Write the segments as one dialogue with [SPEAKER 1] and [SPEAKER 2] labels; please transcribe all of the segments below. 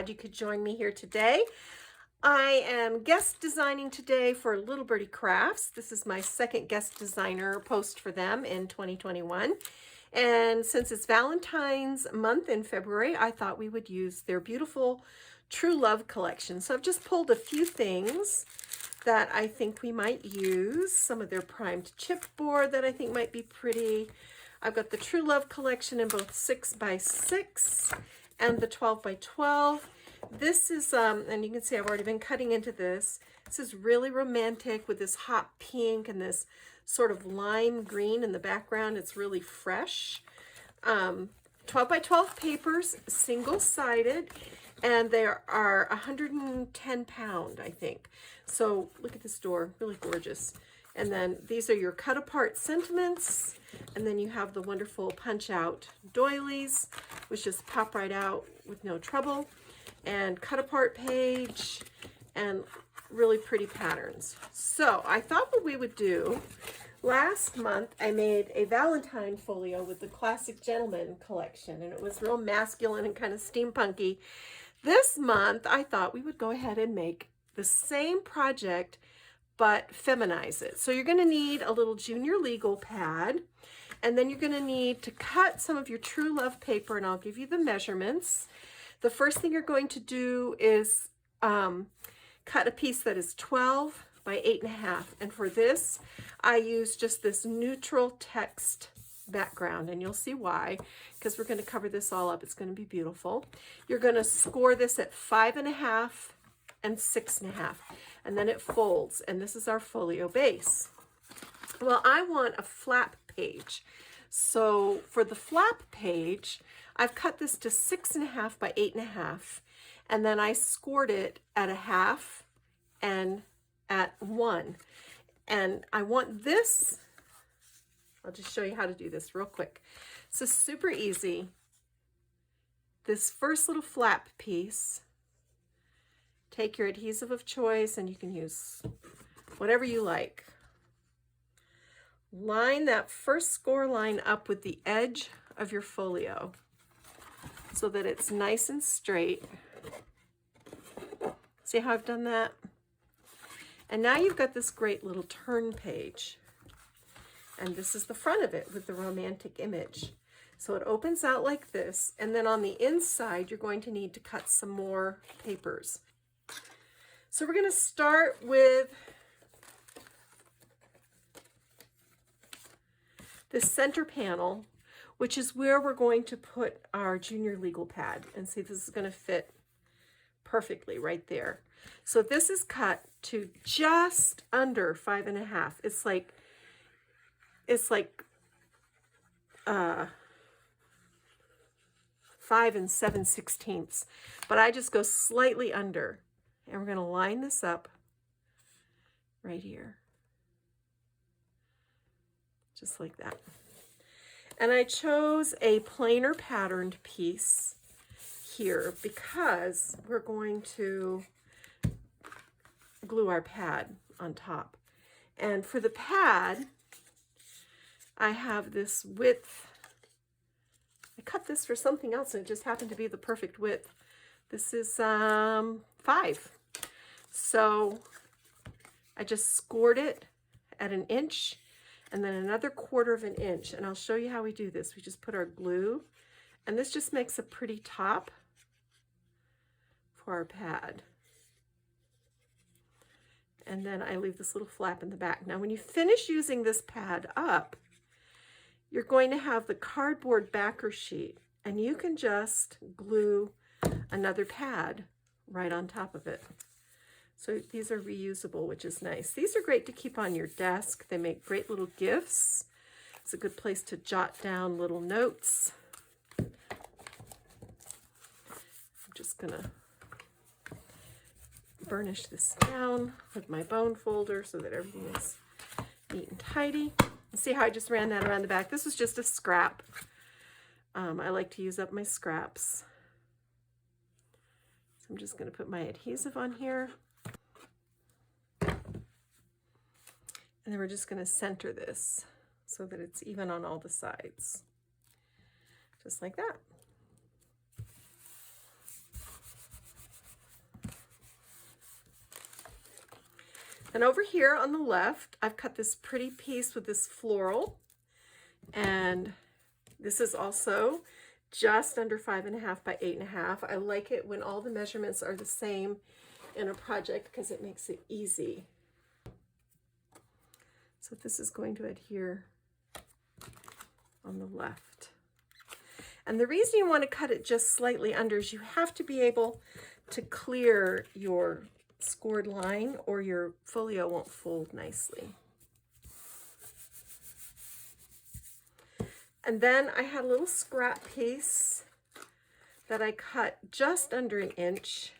[SPEAKER 1] glad you could join me here today. I am guest designing today for Little Birdie Crafts. This is my second guest designer post for them in 2021. And since it's Valentine's month in February, I thought we would use their beautiful True Love collection. So I've just pulled a few things that I think we might use. Some of their primed chipboard that I think might be pretty. I've got the True Love collection in both 6x6 and the 12x12. This is, and you can see I've already been cutting into this. This is really romantic with this hot pink and this sort of lime green in the background. It's really fresh. 12x12 papers, single-sided, and they are 110 pound, I think. So look at this door, really gorgeous. And then these are your cut apart sentiments. And then you have the wonderful punch out doilies, which just pop right out with no trouble. And cut apart page and really pretty patterns. So I thought what we would do, last month I made a Valentine folio with the Classic Gentleman collection, and it was real masculine and kind of steampunky. This month I thought we would go ahead and make the same project but feminize it. So you're going to need a little junior legal pad, and then you're going to need to cut some of your True Love paper, and I'll give you the measurements. The first thing you're going to do is cut a piece that is 12 by 8.5, and for this I use just this neutral text background, and you'll see why, because we're going to cover this all up. It's going to be beautiful. You're going to score this at 5.5 and 6.5, and then it folds, and this is our folio base. Well, I want a flap page, so for the flap page I've cut this to 6.5 by 8.5, and then I scored it at 1/2 and at 1, and I want this. I'll just show you how to do this real quick. So super easy. This first little flap piece, take your adhesive of choice, and you can use whatever you like. Line that first score line up with the edge of your folio so that it's nice and straight. See how I've done that? And now you've got this great little turn page. And this is the front of it with the romantic image. So it opens out like this, and then on the inside you're going to need to cut some more papers. So we're going to start with the center panel, which is where we're going to put our junior legal pad. And see, this is going to fit perfectly right there. So this is cut to just under 5.5. It's like 5 7/16, but I just go slightly under. And we're going to line this up right here, just like that. And I chose a plainer patterned piece here because we're going to glue our pad on top. And for the pad, I have this width. I cut this for something else, and it just happened to be the perfect width. This is 5. So I just scored it at 1 inch and then another 1/4 of an inch. And I'll show you how we do this. We just put our glue, and this just makes a pretty top for our pad. And then I leave this little flap in the back. Now, when you finish using this pad up, you're going to have the cardboard backer sheet, and you can just glue another pad right on top of it. So these are reusable, which is nice. These are great to keep on your desk. They make great little gifts. It's a good place to jot down little notes. I'm just gonna burnish this down with my bone folder so that everything is neat and tidy. See how I just ran that around the back? This was just a scrap. I like to use up my scraps. So I'm just going to put my adhesive on here. And then we're just going to center this so that it's even on all the sides. Just like that. And over here on the left, I've cut this pretty piece with this floral. And this is also just under 5.5 by 8.5. I like it when all the measurements are the same in a project because it makes it easy. So this is going to adhere on the left. And the reason you want to cut it just slightly under is you have to be able to clear your scored line or your folio won't fold nicely. And then I had a little scrap piece that I cut just under 1 inch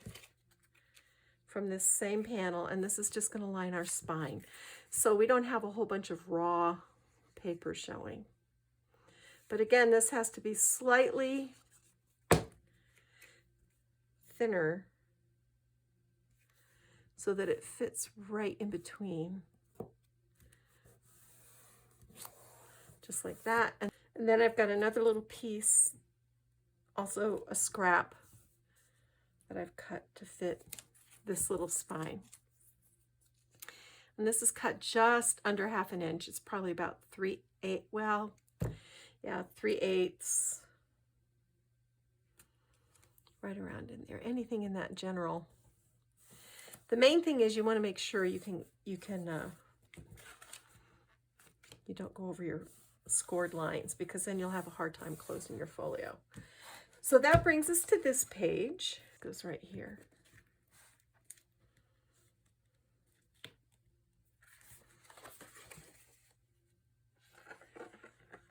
[SPEAKER 1] from this same panel, and this is just going to line our spine. So we don't have a whole bunch of raw paper showing. But again, this has to be slightly thinner so that it fits right in between. Just like that. And then I've got another little piece, also a scrap, that I've cut to fit this little spine. And this is cut just under 1/2 inch. It's probably about 3/8, well, yeah, 3/8, right around in there. Anything in that general. The main thing is you want to make sure you don't go over your scored lines, because then you'll have a hard time closing your folio. So that brings us to this page. It goes right here.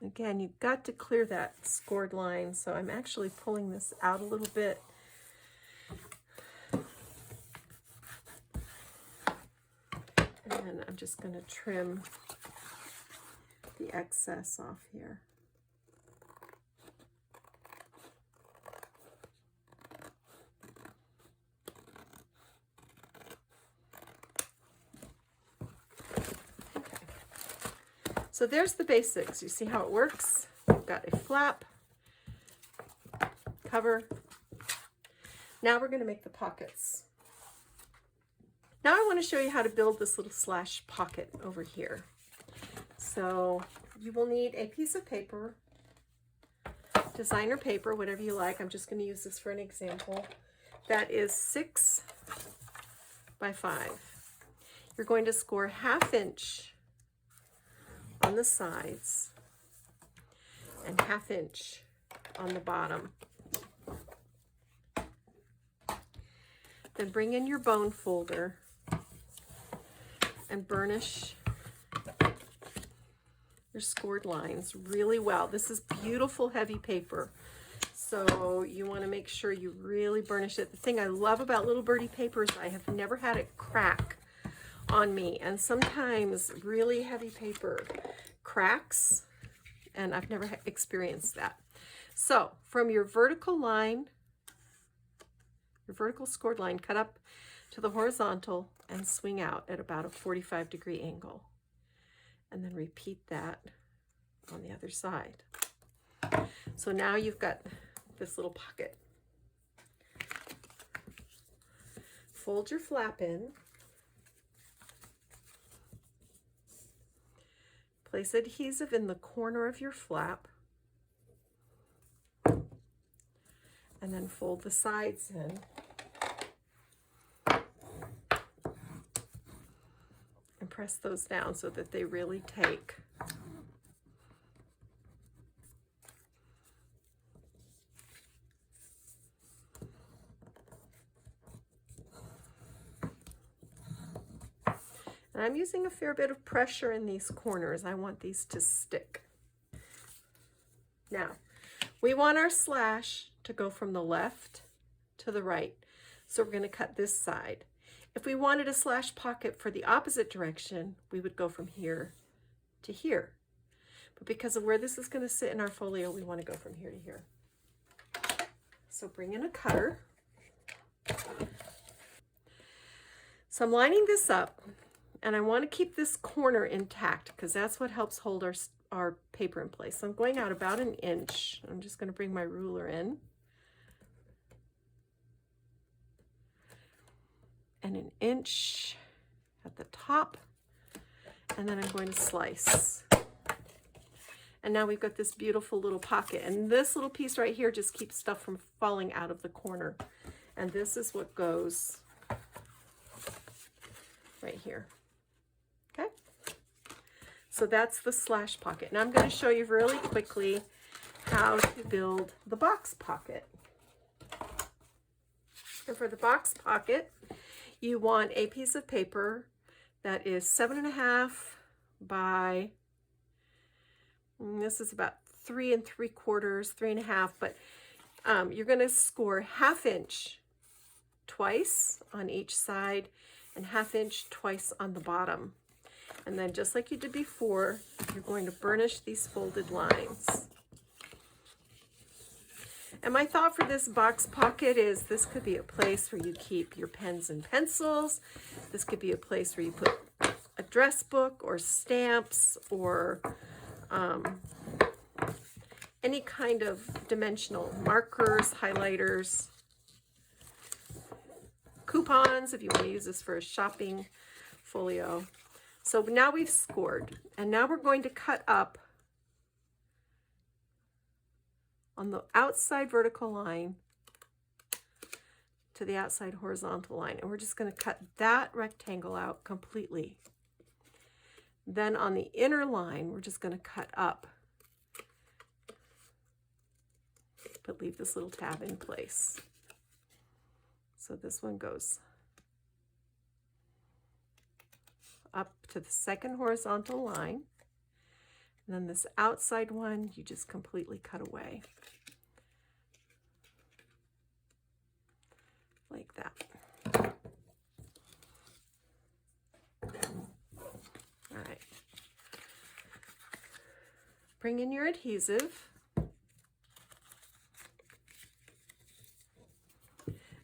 [SPEAKER 1] Again, you've got to clear that scored line, so I'm actually pulling this out a little bit. And then I'm just going to trim the excess off here. So there's the basics. You see how it works? We've got a flap, cover. Now we're going to make the pockets. Now I want to show you how to build this little slash pocket over here. So you will need a piece of paper, designer paper, whatever you like. I'm just going to use this for an example. That is 6 by 5. You're going to score 1/2 inch on the sides and 1/2 inch on the bottom. Then bring in your bone folder and burnish your scored lines really well. This is beautiful heavy paper, so you want to make sure you really burnish it. The thing I love about Little Birdie paper is I have never had it crack on me, and sometimes really heavy paper cracks, and I've never experienced that. So from your vertical line, your vertical scored line, cut up to the horizontal and swing out at about a 45-degree angle, and then repeat that on the other side. So now you've got this little pocket. Fold your flap in. Place adhesive in the corner of your flap, and then fold the sides in. And press those down so that they really take. And I'm using a fair bit of pressure in these corners. I want these to stick. Now, we want our slash to go from the left to the right. So we're going to cut this side. If we wanted a slash pocket for the opposite direction, we would go from here to here. But because of where this is going to sit in our folio, we want to go from here to here. So bring in a cutter. So I'm lining this up, and I want to keep this corner intact because that's what helps hold our paper in place. So I'm going out about 1 inch. I'm just going to bring my ruler in. And 1 inch at the top, and then I'm going to slice. And now we've got this beautiful little pocket, and this little piece right here just keeps stuff from falling out of the corner. And this is what goes right here. Okay, so that's the slash pocket. Now I'm going to show you really quickly how to build the box pocket. And for the box pocket, you want a piece of paper that is 7.5 by, this is about 3 3/4, 3.5, but you're going to score 1/2 inch twice on each side and 1/2 inch twice on the bottom. And then just like you did before, you're going to burnish these folded lines. And my thought for this box pocket is this could be a place where you keep your pens and pencils. This could be a place where you put a dress book or stamps or any kind of dimensional markers, highlighters, coupons if you want to use this for a shopping folio. So now we've scored, and now we're going to cut up on the outside vertical line to the outside horizontal line, and we're just going to cut that rectangle out completely. Then on the inner line, we're just going to cut up, but leave this little tab in place. So this one goes up to the second horizontal line, and then this outside one, you just completely cut away. Like that. All right. Bring in your adhesive.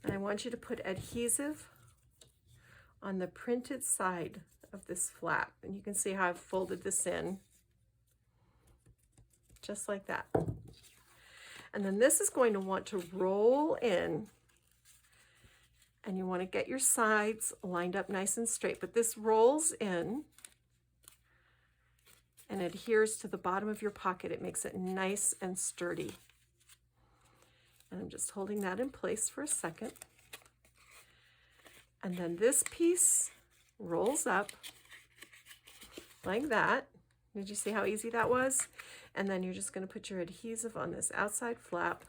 [SPEAKER 1] And I want you to put adhesive on the printed side of this flap. And you can see how I've folded this in. Just like that. And then this is going to want to roll in, and you want to get your sides lined up nice and straight, but this rolls in and adheres to the bottom of your pocket. It makes it nice and sturdy. And I'm just holding that in place for a second. And then this piece rolls up like that. Did you see how easy that was? And then you're just going to put your adhesive on this outside flap.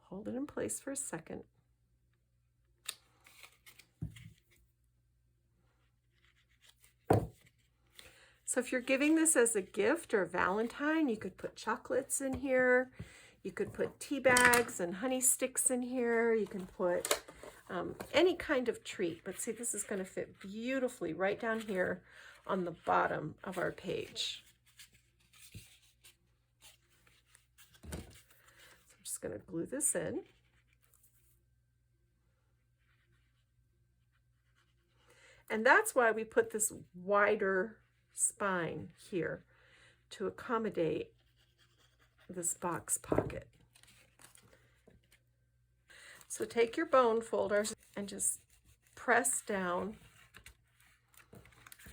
[SPEAKER 1] Hold it in place for a second. So if you're giving this as a gift or a Valentine, you could put chocolates in here. You could put tea bags and honey sticks in here. You can put any kind of treat. But see, this is going to fit beautifully right down here on the bottom of our page. So I'm just going to glue this in. And that's why we put this wider spine here to accommodate this box pocket. So take your bone folders and just press down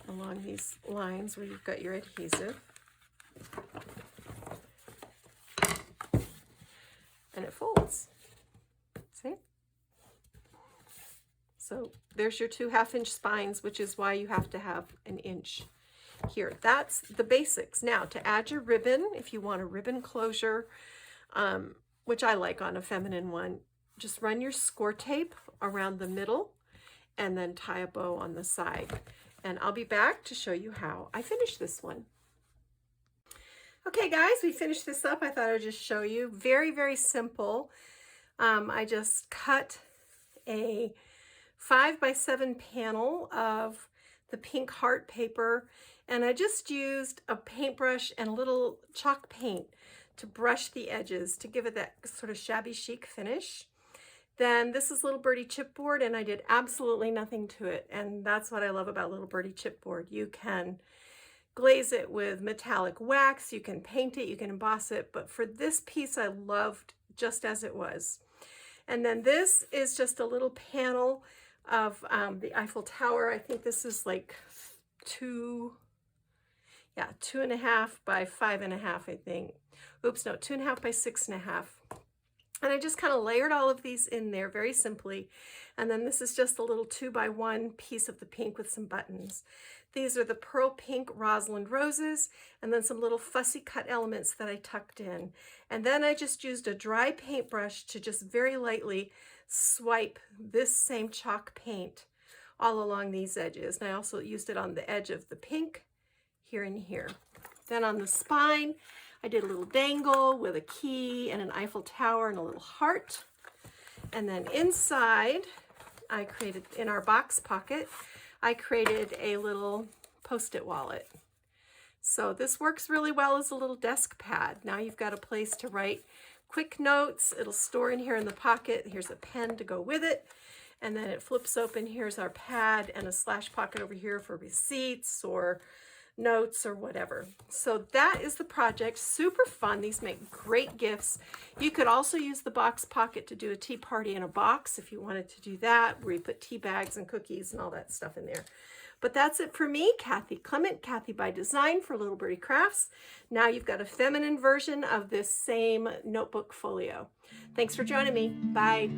[SPEAKER 1] along these lines where you've got your adhesive. And it folds. See? So there's your 2 1/2-inch spines, which is why you have to have an inch here. That's the basics. Now to add your ribbon, if you want a ribbon closure, which I like on a feminine one, just run your score tape around the middle and then tie a bow on the side. And I'll be back to show you how I finish this one. Okay guys, we finished this up. I thought I would just show you. Very, very simple. I just cut a 5 by 7 panel of the pink heart paper, and I just used a paintbrush and a little chalk paint to brush the edges to give it that sort of shabby chic finish. Then this is Little Birdie chipboard, and I did absolutely nothing to it, and that's what I love about Little Birdie chipboard. You can glaze it with metallic wax, you can paint it, you can emboss it, but for this piece I loved just as it was. And then this is just a little panel of the Eiffel Tower. I think this is like 2.5 by 5.5, I think. Oops, no, 2.5 by 6.5. And I just kind of layered all of these in there very simply. And then this is just a little 2x1 piece of the pink with some buttons. These are the pearl pink Rosalind roses, and then some little fussy cut elements that I tucked in. And then I just used a dry paintbrush to just very lightly swipe this same chalk paint all along these edges. And I also used it on the edge of the pink here and here. Then on the spine, I did a little dangle with a key and an Eiffel Tower and a little heart. And then inside, I created, in our box pocket, I created a little Post-it wallet. So this works really well as a little desk pad. Now you've got a place to write quick notes. It'll store in here in the pocket. Here's a pen to go with it. And then it flips open. Here's our pad and a slash pocket over here for receipts or notes or whatever. So that is the project. Super fun. These make great gifts. You could also use the box pocket to do a tea party in a box if you wanted to do that, where you put tea bags and cookies and all that stuff in there. But that's it for me, Kathy Clement, Kathy by Design for Little Birdie Crafts. Now you've got a feminine version of this same notebook folio. Thanks for joining me. Bye.